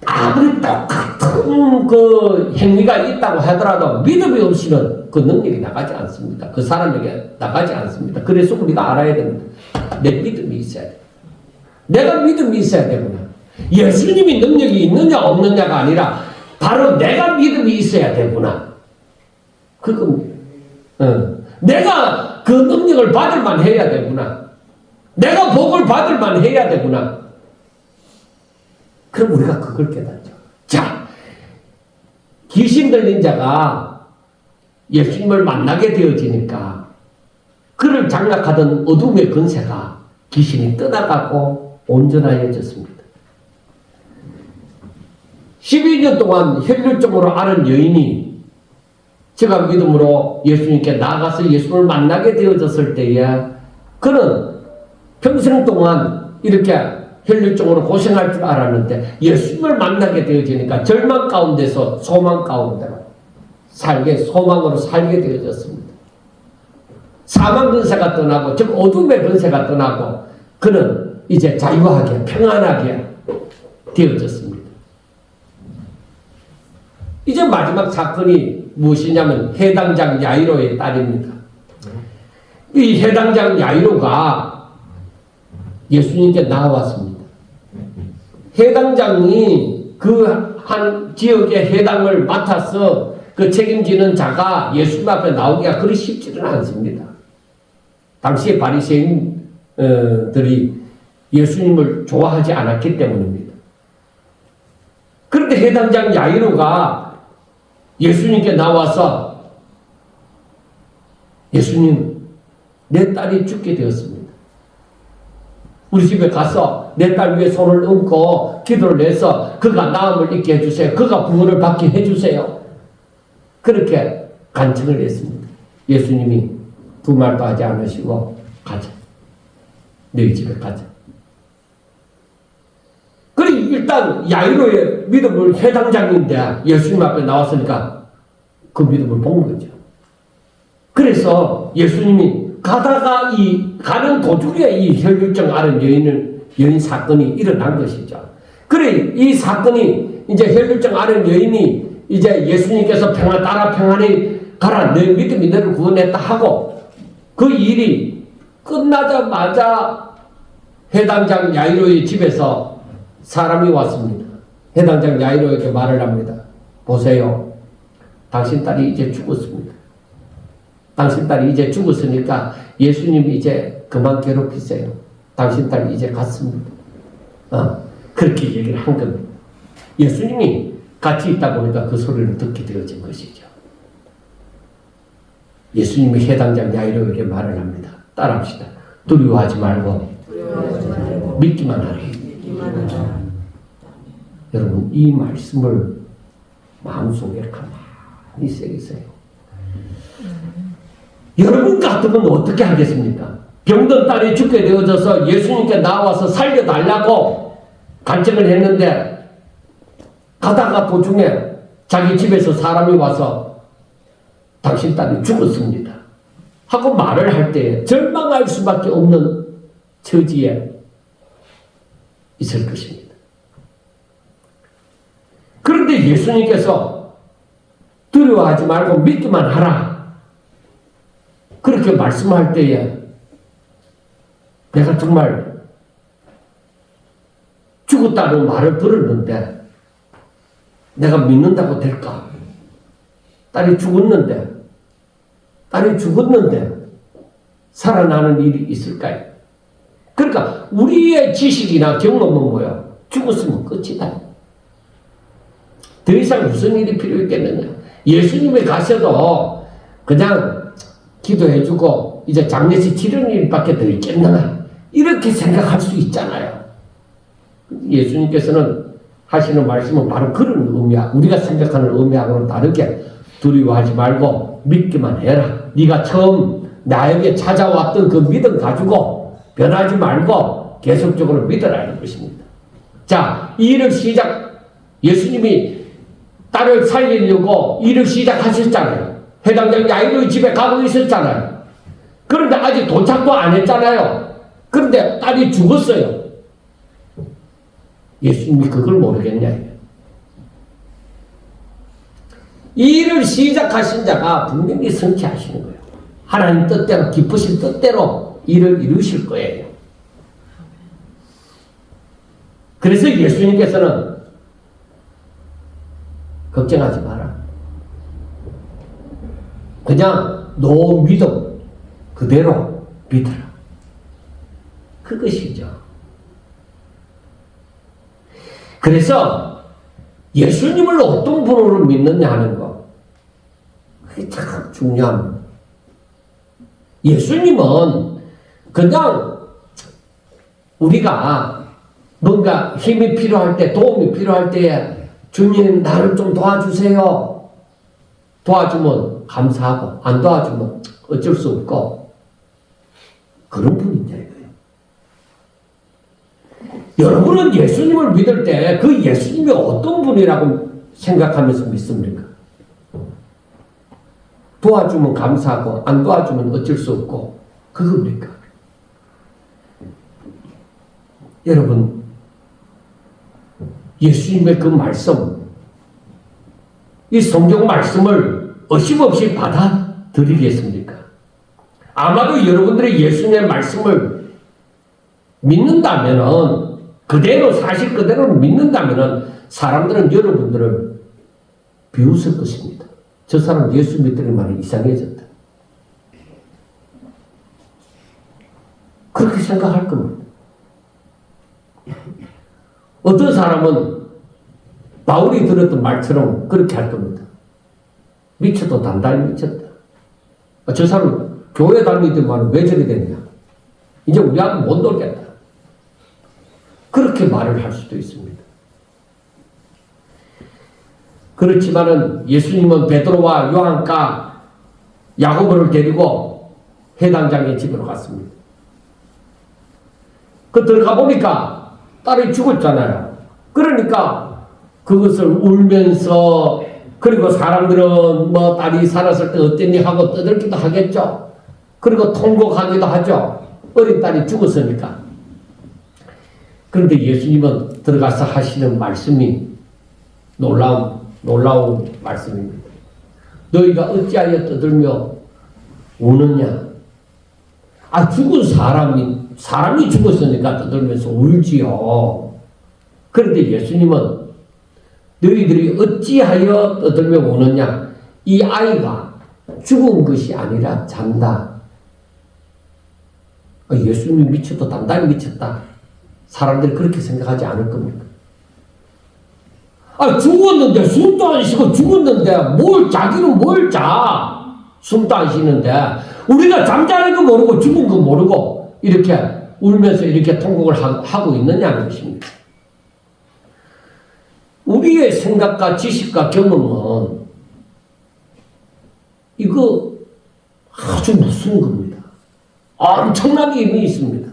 아무리 똑같은 그 행위가 있다고 하더라도 믿음이 없이는 그 능력이 나가지 않습니다. 그 사람에게 나가지 않습니다. 그래서 우리가 알아야 됩니다. 내 믿음이 있어야 돼. 내가 믿음이 있어야 되구나. 예수님이 능력이 있느냐 없느냐가 아니라 바로 내가 믿음이 있어야 되구나. 그겁니다. 내가 그 능력을 받을 만 해야 되구나. 내가 복을 받을 만 해야 되구나. 그럼 우리가 그걸 깨닫죠. 자, 귀신 들린 자가 예수님을 만나게 되어지니까 그를 장악하던 어둠의 권세가 귀신이 떠나가고 온전하여졌습니다. 12년 동안 혈류증으로 앓은 여인이 제가 믿음으로 예수님께 나가서 예수님을 만나게 되어졌을 때에 그는 평생 동안 이렇게 혈류증으로 고생할 줄 알았는데 예수님을 만나게 되어지니까 절망 가운데서 소망 가운데로 소망으로 살게 되어졌습니다. 사망 근세가 떠나고 즉 어둠의 근세가 떠나고 그는 이제 자유하게 평안하게 되어졌습니다. 이제 마지막 사건이 무엇이냐면 해당장 야이로의 딸입니다. 이 해당장 야이로가 예수님께 나왔습니다. 해당장이 그 한 지역의 해당을 맡아서 그 책임지는 자가 예수님 앞에 나오기가 그리 쉽지는 않습니다. 당시의 바리새인들이 예수님을 좋아하지 않았기 때문입니다. 그런데 해당장 야이로가 예수님께 나와서 예수님, 내 딸이 죽게 되었습니다. 우리 집에 가서 내 딸 위에 손을 얹고 기도를 해서 그가 나음을 잊게 해주세요. 그가 구원을 받게 해주세요. 그렇게 간청을 했습니다. 예수님이 두 말도 하지 않으시고 가자. 너희 집에 가자. 그리고 일단 야이로의 믿음을 해당장인데 예수님 앞에 나왔으니까 그 믿음을 본 거죠. 그래서 예수님이 가다가 가는 도중에 이 혈류증 앓은 여인 사건이 일어난 것이죠. 그래, 이 사건이 이제 혈류증 앓은 여인이 이제 예수님께서 따라 평안히 가라. 내 믿음이 너를 구원했다 하고 그 일이 끝나자마자 해당장 야이로의 집에서 사람이 왔습니다. 해당장 야이로에게 말을 합니다. 보세요. 당신 딸이 이제 죽었습니다. 당신 딸이 이제 죽었으니까 예수님이 이제 그만 괴롭히세요. 당신 딸이 이제 갔습니다. 그렇게 얘기를 한 겁니다. 예수님이 같이 있다 보니까 그 소리를 듣게 되어진 것이죠. 예수님이 해당장 야이로에게 말을 합니다. 따라합시다. 두려워하지 말고 믿기만 하라. 여러분, 이 말씀을 마음속에 가만히 새기세요. 여러분 같으면 어떻게 하겠습니까? 병든 딸이 죽게 되어져서 예수님께 나와서 살려달라고 간청을 했는데, 가다가 도중에 자기 집에서 사람이 와서 당신 딸이 죽었습니다 하고 말을 할 때 절망할 수밖에 없는 처지에 있을 것입니다. 그런데 예수님께서 두려워하지 말고 믿기만 하라, 그렇게 말씀할 때에 내가 정말 죽었다는 말을 들었는데 내가 믿는다고 될까? 딸이 죽었는데 살아나는 일이 있을까요? 그러니까 우리의 지식이나 경험은 뭐야? 죽었으면 끝이다. 더 이상 무슨 일이 필요 있겠느냐? 예수님이 가셔도 그냥 기도해주고 이제 장례식 치르는 일밖에 더 있겠나? 이렇게 생각할 수 있잖아요. 예수님께서는 하시는 말씀은 바로 그런 의미야. 우리가 생각하는 의미하고는 다르게 두려워하지 말고 믿기만 해라. 네가 처음 나에게 찾아왔던 그 믿음 가지고 변하지 말고 계속적으로 믿으라는 것입니다. 자, 이 일을 예수님이 딸을 살리려고 일을 시작하셨잖아요. 회당장 야이로의 집에 가고 있었잖아요. 그런데 아직 도착도 안 했잖아요. 그런데 딸이 죽었어요. 예수님이 그걸 모르겠냐. 이 일을 시작하신 자가 분명히 성취하시는 거예요. 하나님 뜻대로, 기쁘신 뜻대로 일을 이루실 거예요. 그래서 예수님께서는 걱정하지 마라. 그냥 너 믿음 그대로 믿어라. 그것이죠. 그래서 예수님을 어떤 분으로 믿느냐 하는 거, 그게 참 중요합니다. 예수님은 그냥 우리가 뭔가 힘이 필요할 때, 도움이 필요할 때에 주님 나를 좀 도와주세요. 도와주면 감사하고 안 도와주면 어쩔 수 없고 그런 분이죠. 여러분은 예수님을 믿을 때 그 예수님이 어떤 분이라고 생각하면서 믿습니까? 도와주면 감사하고 안 도와주면 어쩔 수 없고 그겁니까? 여러분, 예수님의 그 말씀, 이 성경 말씀을 어심없이 받아들이겠습니까? 아마도 여러분들이 예수님의 말씀을 믿는다면은, 그대로 사실 그대로 믿는다면은 사람들은 여러분들을 비웃을 것입니다. 저 사람 예수 믿더니만 이상해졌다. 그렇게 생각할 겁니다. 어떤 사람은 바울이 들었던 말처럼 그렇게 할 겁니다. 미쳐도 단단히 미쳤다. 저 사람 교회 다니더만 왜 저리 됐냐? 이제 우리하고 못 놀겠다. 그렇게 말을 할 수도 있습니다. 그렇지만은 예수님은 베드로와 요한과 야고보를 데리고 회당장의 집으로 갔습니다. 그 들어가 보니까 딸이 죽었잖아요. 그러니까 그것을 울면서, 그리고 사람들은 뭐 딸이 살았을 때 어땠니 하고 떠들기도 하겠죠. 그리고 통곡하기도 하죠. 어린 딸이 죽었으니까. 그런데 예수님은 들어가서 하시는 말씀이 놀라운 말씀입니다. 너희가 어찌하여 떠들며 우느냐? 죽은 사람이 죽었으니까 떠들면서 울지요. 그런데 예수님은 너희들이 어찌하여 떠들며 우느냐? 이 아이가 죽은 것이 아니라 잔다. 예수님이 미쳐도 단단히 미쳤다. 사람들이 그렇게 생각하지 않을 겁니까? 죽었는데, 숨도 안 쉬고 죽었는데, 자기는 뭘 자? 숨도 안 쉬는데, 우리가 잠자는 거 모르고 죽은 거 모르고, 이렇게 울면서 이렇게 통곡을 하고 있느냐는 것입니다. 우리의 생각과 지식과 경험은 이거 아주 무서운 겁니다. 엄청나게 의미 있습니다.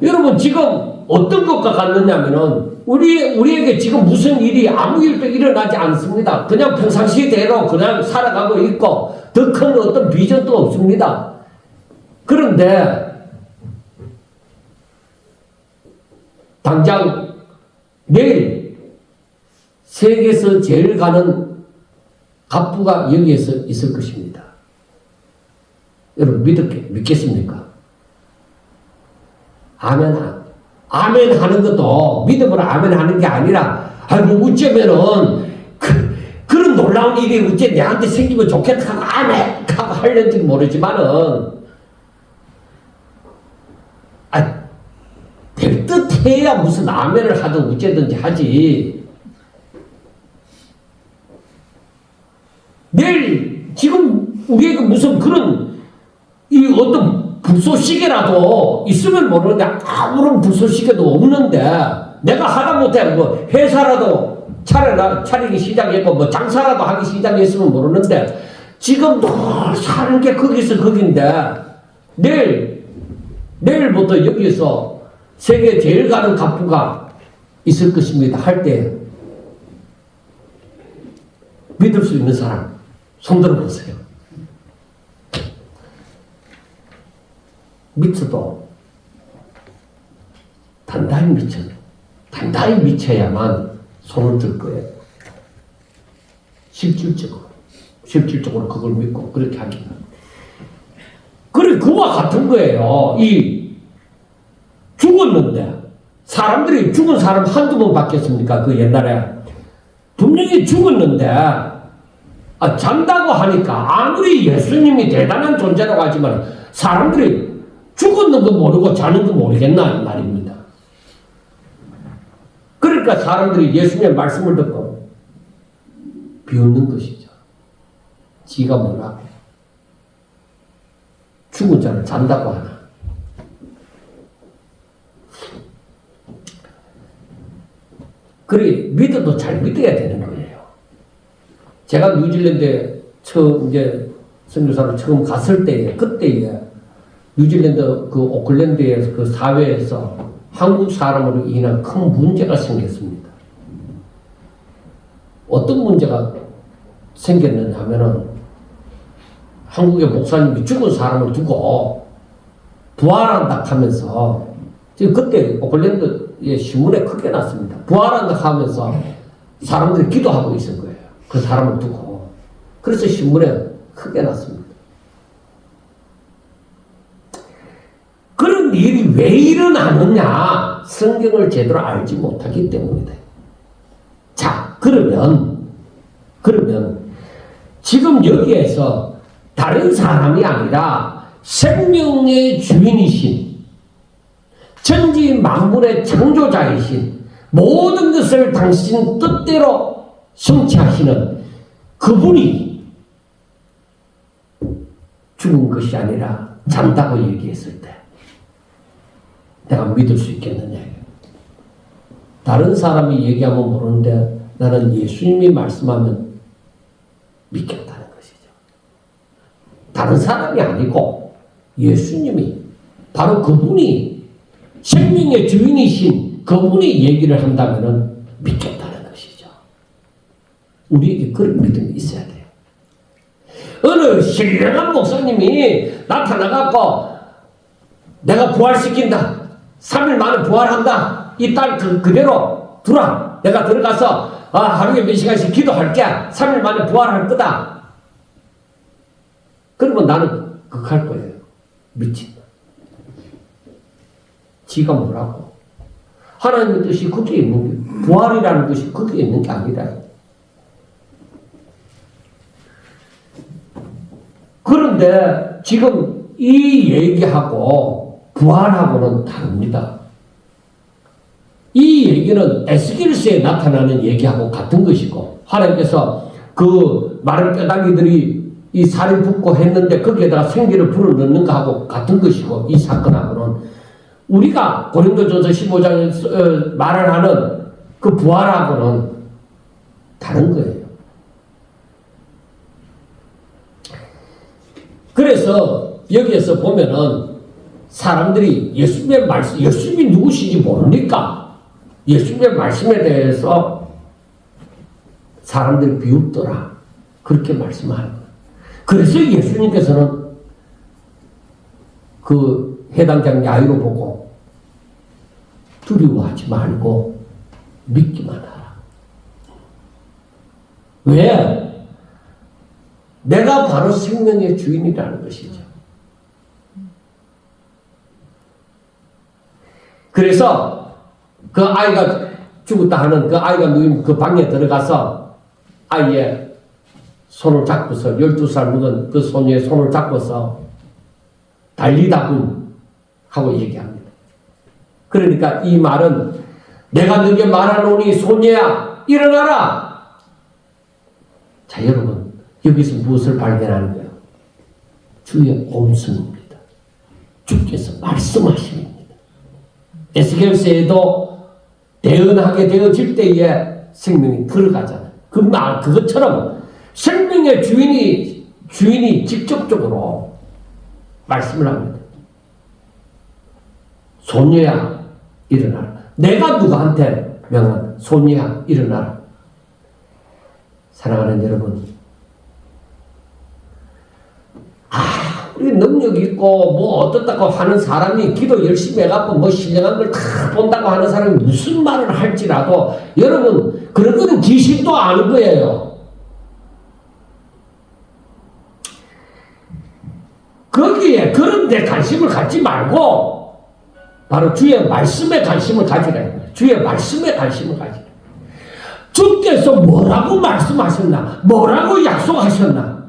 여러분 지금 어떤 것과 같느냐면은 우리에게 지금 무슨 일이 아무 일도 일어나지 않습니다. 그냥 평상시대로 그냥 살아가고 있고 더 큰 어떤 비전도 없습니다. 그런데 당장 내일 세계에서 제일 가는 갑부가 여기에서 있을 것입니다. 여러분 믿겠습니까? 아멘 하는 것도 믿음으로 아멘 하는 게 아니라 아이고 어쩌면은 그런 놀라운 일이 어째 내한테 생기면 좋겠다 하고 아멘 하고 하려는지 모르지만은 될 듯 해야 무슨 아멘을 하든 어째든지 하지. 내일 지금 우리에게 무슨 그런 이 어떤 불쏘시개라도 있으면 모르는데 아무런 불쏘시개도 없는데 내가 하다못해 뭐 회사라도 차리기 시작했고 뭐 장사라도 하기 시작했으면 모르는데 지금 늘 사는 게 거기서 거긴데 내일부터 여기서 세계 제일 가는 갑부가 있을 것입니다 할 때 믿을 수 있는 사람 손 들어보세요. 미쳐도 단단히 미쳐야만 손을 들 거예요. 실질적으로 그걸 믿고 그렇게 하기는. 그래 그와 같은 거예요. 죽었는데 사람들이 죽은 사람 한두 번 봤겠습니까? 그 옛날에 분명히 죽었는데 잔다고 하니까 아무리 예수님이 대단한 존재라고 하지만 사람들이 죽었는 거 모르고 자는 거 모르겠나 이 말입니다. 그러니까 사람들이 예수님의 말씀을 듣고 비웃는 것이죠. 지가 뭐라고 죽은 자를 잔다고 하나. 그래 믿어도 잘 믿어야 되는 거예요. 제가 뉴질랜드에 처음 이제 선교사로 처음 갔을 때에 그때에 뉴질랜드 그 오클랜드의 그 사회에서 한국 사람으로 인한 큰 문제가 생겼습니다. 어떤 문제가 생겼느냐 하면은 한국의 목사님이 죽은 사람을 두고 부활한다 하면서 지금 그때 오클랜드의 신문에 크게 났습니다. 부활한다 하면서 사람들이 기도하고 있을 거예요. 그 사람을 두고. 그래서 신문에 크게 났습니다. 그런 일이 왜 일어나느냐? 성경을 제대로 알지 못하기 때문이다. 자, 그러면 지금 여기에서 다른 사람이 아니라 생명의 주인이신 천지 만물의 창조자이신 모든 것을 당신 뜻대로 성취하시는 그분이 죽은 것이 아니라 잔다고 얘기했을 때 내가 믿을 수 있겠느냐. 다른 사람이 얘기하면 모르는데 나는 예수님이 말씀하면 믿겠다는 것이죠. 다른 사람이 아니고 예수님이 바로 그분이 생명의 주인이신 그분이 얘기를 한다면 믿겠다는 것이죠. 우리에게 그런 믿음이 있어야 돼요. 어느 신령한 목사님이 나타나갖고 내가 부활시킨다. 3일 만에 부활한다. 이 딸 그대로 두라. 내가 들어가서 하루에 몇 시간씩 기도할게. 3일 만에 부활할 거다. 그러면 나는 그거 할 거예요. 미친다. 지가 뭐라고? 하나님의 뜻이 거기에 있는 게 부활이라는 것이 거기에 있는 게 아니라. 그런데 지금 이 얘기하고 부활하고는 다릅니다. 이 얘기는 에스겔서에 나타나는 얘기하고 같은 것이고 하나님께서 그 마른 뼈다귀들이 이 살이 붓고 했는데 거기에다가 생기를 불어넣는 거하고 같은 것이고 이 사건하고는 우리가 고린도전서 15장에 말을 하는 그 부활하고는 다른 거예요. 그래서 여기에서 보면은 사람들이 예수님의 말씀, 예수님이 누구신지 모르니까 예수님의 말씀에 대해서 사람들이 비웃더라. 그렇게 말씀하는 거예요. 그래서 예수님께서는 그 해당장 야이로 보고 두려워하지 말고 믿기만 하라. 왜? 내가 바로 생명의 주인이라는 것이죠. 그래서 그 아이가 죽었다 하는 그 아이가 누운 그 방에 들어가서 아이의 손을 잡고서 12살 묵은 그 소녀의 손을 잡고서 달리다군 하고 얘기합니다. 그러니까 이 말은 내가 너에게 말하노니 소녀야 일어나라. 자 여러분 여기서 무엇을 발견하는 거예요? 주의 온성입니다. 주께서 말씀하십니다. 에스겔서에도 대언하게 되어질 때에 생명이 들어가잖아요. 그 말 그것처럼 생명의 주인이 직접적으로 말씀을 합니다. 소녀야 일어나라. 내가 누구한테 명한 소녀야 일어나라. 사랑하는 여러분, 우리 능력 있고 뭐 어떻다고 하는 사람이 기도 열심히 해갖고 뭐 신령한 걸 다 본다고 하는 사람이 무슨 말을 할지라도 여러분 그런 거는 귀신도 아는 거예요. 거기에 그런 데 관심을 갖지 말고 바로 주의 말씀에 관심을 가지라. 주의 말씀에 관심을 가지라. 주께서 뭐라고 말씀하셨나? 뭐라고 약속하셨나?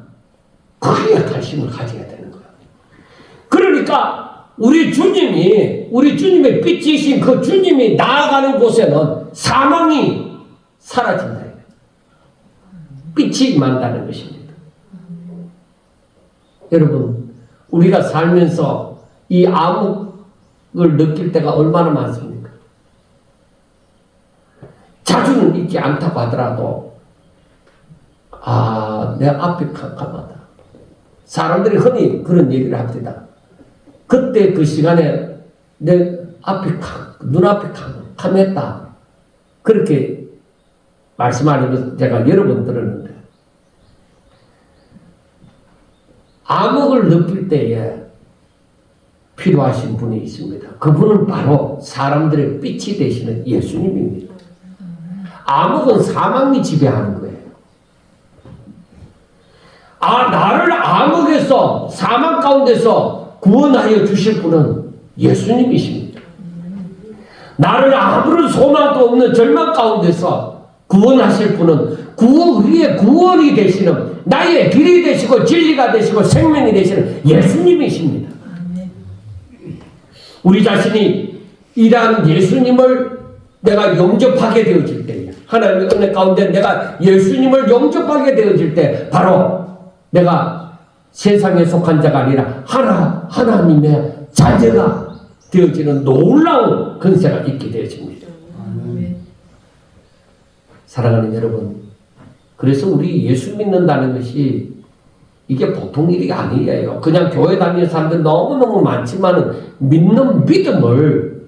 거기에 관심을 가져야 되는 거예요. 그러니까 우리 주님의 빛이신 그 주님이 나아가는 곳에는 사망이 사라진다. 빛이 임한다는 것입니다. 여러분, 우리가 살면서 이 암흑을 느낄 때가 얼마나 많습니까? 자주는 있지 않다고 하더라도 내 앞이 캄캄하다. 사람들이 흔히 그런 얘기를 합니다. 그때 그 시간에 내 앞이 눈앞이 캄캄했다. 그렇게 말씀하는 것 제가 여러 번 들었는데 암흑을 느낄 때에 필요하신 분이 있습니다. 그분은 바로 사람들의 빛이 되시는 예수님입니다. 암흑은 사망이 지배하는 거예요. 나를 암흑에서 사망 가운데서 구원하여 주실 분은 예수님이십니다. 나를 아무런 소망도 없는 절망 가운데서 구원하실 분은 우리의 구원이 되시는 나의 길이 되시고 진리가 되시고 생명이 되시는 예수님이십니다. 우리 자신이 이러한 예수님을 내가 영접하게 되어질 때에 하나님의 은혜 가운데 내가 예수님을 영접하게 되어질 때 바로 내가 세상에 속한 자가 아니라 하나님의 자녀가 되어지는 놀라운 권세가 있게 되어집니다. 사랑하는 여러분, 그래서 우리 예수 믿는다는 것이 이게 보통 일이 아니에요. 그냥 교회 다니는 사람들 너무너무 많지만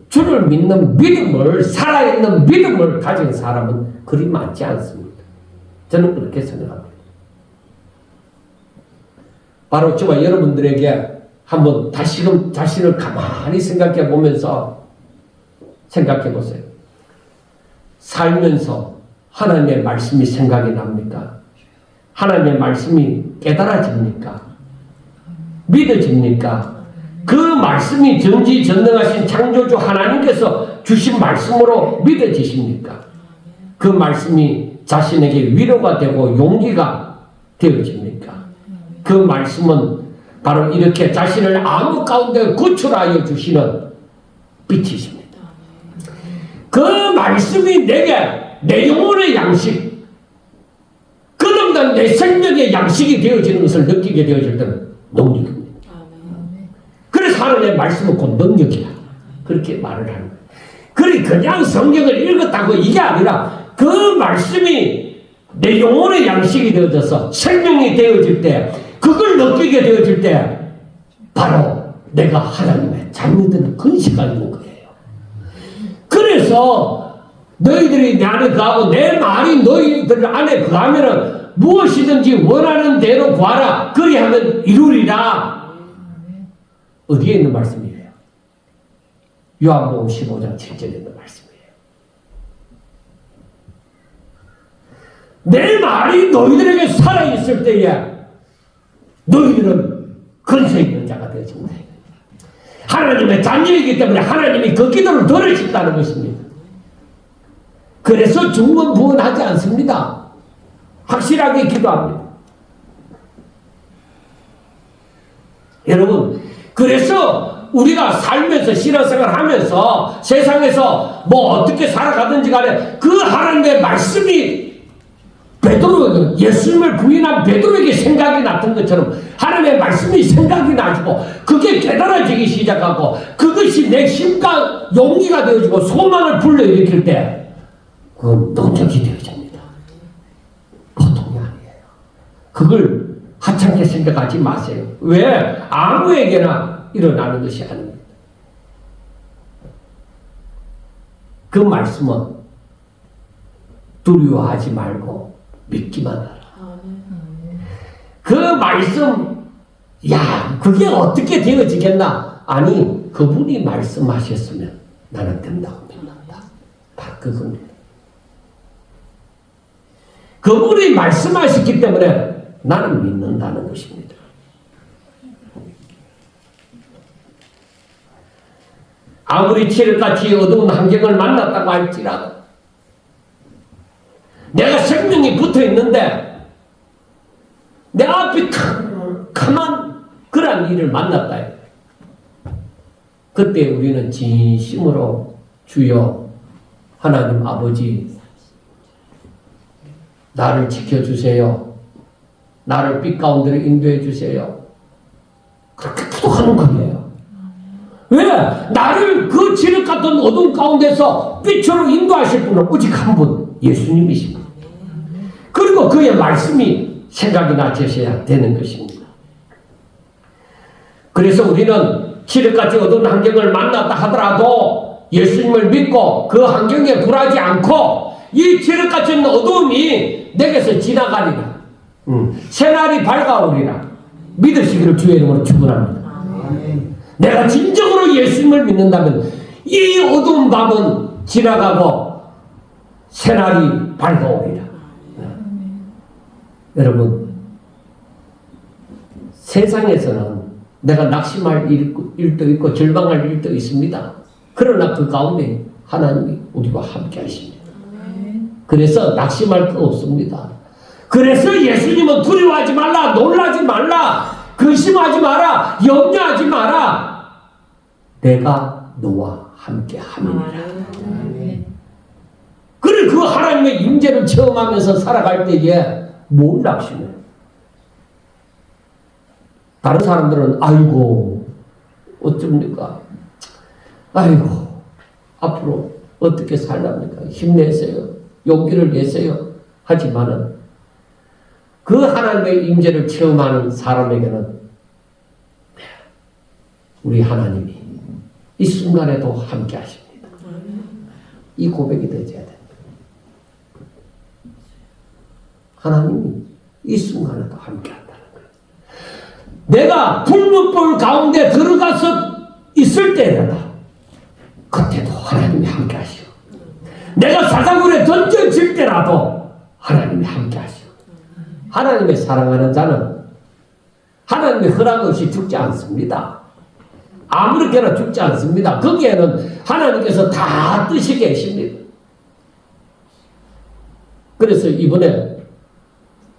주를 믿는 믿음을, 살아있는 믿음을 가진 사람은 그리 많지 않습니다. 저는 그렇게 생각합니다. 바로 저와 여러분들에게 한번 다시금 자신을 가만히 생각해 보면서 생각해 보세요. 살면서 하나님의 말씀이 생각이 납니까? 하나님의 말씀이 깨달아집니까? 믿어집니까? 그 말씀이 전지전능하신 창조주 하나님께서 주신 말씀으로 믿어지십니까? 그 말씀이 자신에게 위로가 되고 용기가 되어집니까? 그 말씀은 바로 이렇게 자신을 암흑 가운데 구출하여 주시는 빛이십니다. 그 말씀이 내 영혼의 양식, 끝없는 내 생명의 양식이 되어지는 것을 느끼게 되어질 때는 능력입니다. 그래서 하나님의 말씀은 곧 능력이야. 그렇게 말을 하는 거예요. 그래 그냥 성경을 읽었다고 이게 아니라 그 말씀이 내 영혼의 양식이 되어져서 생명이 되어질 때 그걸 느끼게 되어질 때 바로 내가 하나님의 자녀들을 근시가 있는 거예요. 그래서 너희들이 내 안에 거하고 내 말이 너희들 안에 거하면은 무엇이든지 원하는 대로 구하라. 그리하면 이루리라. 어디에 있는 말씀이에요? 요한복음 15장 7절에 있는 말씀이에요. 내 말이 너희들에게 살아있을 때에 너희들은 근세 있는 자가 되어진다. 하나님의 자녀이기 때문에 하나님이 그 기도를 들으신다는 것입니다. 그래서 중언부언하지 않습니다. 확실하게 기도합니다. 여러분, 그래서 우리가 살면서 신앙생활 하면서 세상에서 뭐 어떻게 살아가든지 간에 그 하나님의 말씀이 베드로, 예수님을 부인한 베드로에게 생각이 났던 것처럼 하나님의 말씀이 생각이 나지고 그게 깨달아지기 시작하고 그것이 내 힘과 용기가 되어지고 소망을 불러일으킬 때 그건 능력이 되어집니다. 보통이 아니에요. 그걸 하찮게 생각하지 마세요. 왜? 아무에게나 일어나는 것이 아닙니다. 그 말씀은 두려워하지 말고 믿기만 하라. 그 말씀, 야, 그게 어떻게 되어지겠나? 아니, 그분이 말씀하셨으면 나는 된다고 믿는다. 다 그겁니다. 그분이 말씀하셨기 때문에 나는 믿는다는 것입니다. 아무리 칠흑같이 어두운 환경을 만났다고 할지라도 내가 생명이 붙어 있는데 내 앞에 캄캄한 그런 일을 만났다. 그때 우리는 진심으로 주여 하나님 아버지 나를 지켜주세요. 나를 빛 가운데로 인도해 주세요. 그렇게 기도하는 거예요. 왜? 나를 그 지륵 같은 어두운 가운데서 빛으로 인도하실 분은 오직 한 분, 예수님이십니다. 그리고 그의 말씀이 생각이 나셔야 되는 것입니다. 그래서 우리는 지륵같이 어두운 환경을 만났다 하더라도 예수님을 믿고 그 환경에 굴하지 않고 이 지륵같은 어두움이 내게서 지나가리라. 새날이 밝아오리라. 믿으시기를 주의 이름으로 축원합니다. 내가 진정으로 예수님을 믿는다면 이 어두운 밤은 지나가고 새날이 밝아오리라. 여러분, 세상에서는 내가 낙심할 일도 있고 절망할 일도 있습니다. 그러나 그 가운데 하나님이 우리와 함께 하십니다. 그래서 낙심할 거 없습니다. 그래서 예수님은 두려워하지 말라, 놀라지 말라, 근심하지 마라, 염려하지 마라. 내가 너와 함께 함이니라. 그래 그 하나님의 임재를 체험하면서 살아갈 때에 뭘 낙심해? 다른 사람들은 아이고 어쩝니까? 아이고 앞으로 어떻게 살랍니까? 힘내세요. 용기를 내세요. 하지만은 그 하나님의 임재를 체험하는 사람에게는 우리 하나님이 이 순간에도 함께 하십니다. 이 고백이 되어야 됩니다. 하나님이 이 순간에도 함께 한다는 거예요. 내가 불문불 가운데 들어가서 있을 때라도 그때도 하나님이 함께 하시오. 내가 사자굴에 던져질 때라도 하나님이 함께 하시오. 하나님의 사랑하는 자는 하나님의 허락 없이 죽지 않습니다. 아무렇게나 죽지 않습니다. 거기에는 하나님께서 다 뜻이 계십니다. 그래서 이번에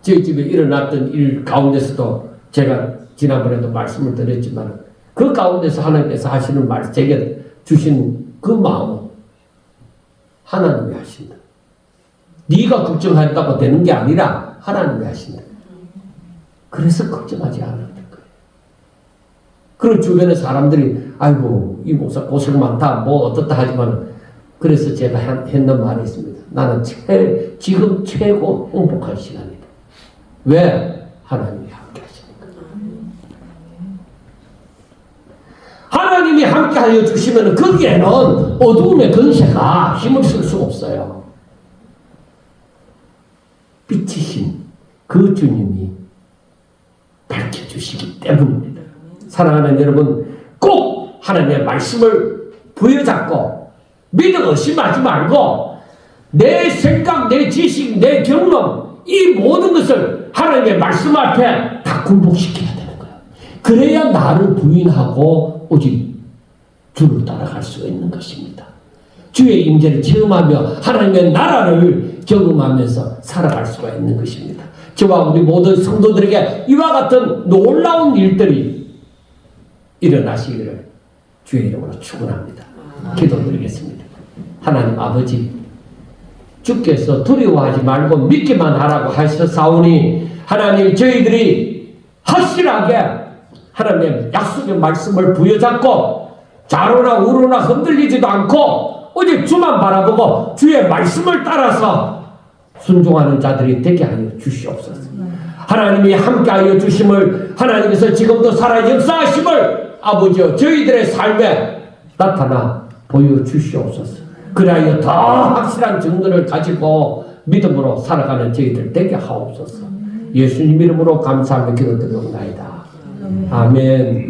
저희 집에 일어났던 일 가운데서도 제가 지난번에도 말씀을 드렸지만 그 가운데서 하나님께서 하시는 말, 제게 주신 그 마음은 하나님이 하신다. 네가 걱정한다고 되는 게 아니라 하나님이 하신다. 그래서 걱정하지 않아도 될 거예요. 그리고 주변의 사람들이 아이고 이 목사 고생 많다, 뭐 어떻다 하지만, 그래서 제가 했는 말이 있습니다. 나는 지금 최고 행복한 시간이다. 왜? 하나님이 함께 하시니까. 하나님이 함께 하여 주시면 거기에는 어두움의 근세가 힘을 쓸 수 없어요. 빛이신 그 주님이 밝혀주시기 때문입니다. 사랑하는 여러분, 꼭 하나님의 말씀을 부여잡고 믿음 의심하지 말고 내 생각, 내 지식, 내 경험 이 모든 것을 하나님의 말씀 앞에 다 굴복시켜야 되는 거예요. 그래야 나를 부인하고 오직 주를 따라갈 수가 있는 것입니다. 주의 임재를 체험하며 하나님의 나라를 경험하면서 살아갈 수가 있는 것입니다. 저와 우리 모든 성도들에게 이와 같은 놀라운 일들이 일어나시기를 주의 이름으로 축원합니다. 기도드리겠습니다. 하나님 아버지, 주께서 두려워하지 말고 믿기만 하라고 하셨사오니 하나님, 저희들이 확실하게 하나님의 약속의 말씀을 부여잡고 좌로나 우로나 흔들리지도 않고 오직 주만 바라보고 주의 말씀을 따라서 순종하는 자들이 되게 하여 주시옵소서. 하나님이 함께하여 주심을, 하나님께서 지금도 살아 역사하심을 아버지여 저희들의 삶에 나타나 보여주시옵소서. 그리하여 더 확실한 증거를 가지고 믿음으로 살아가는 저희들 되게 하옵소서. 예수님 이름으로 감사하며 기도드리옵나이다. 아멘.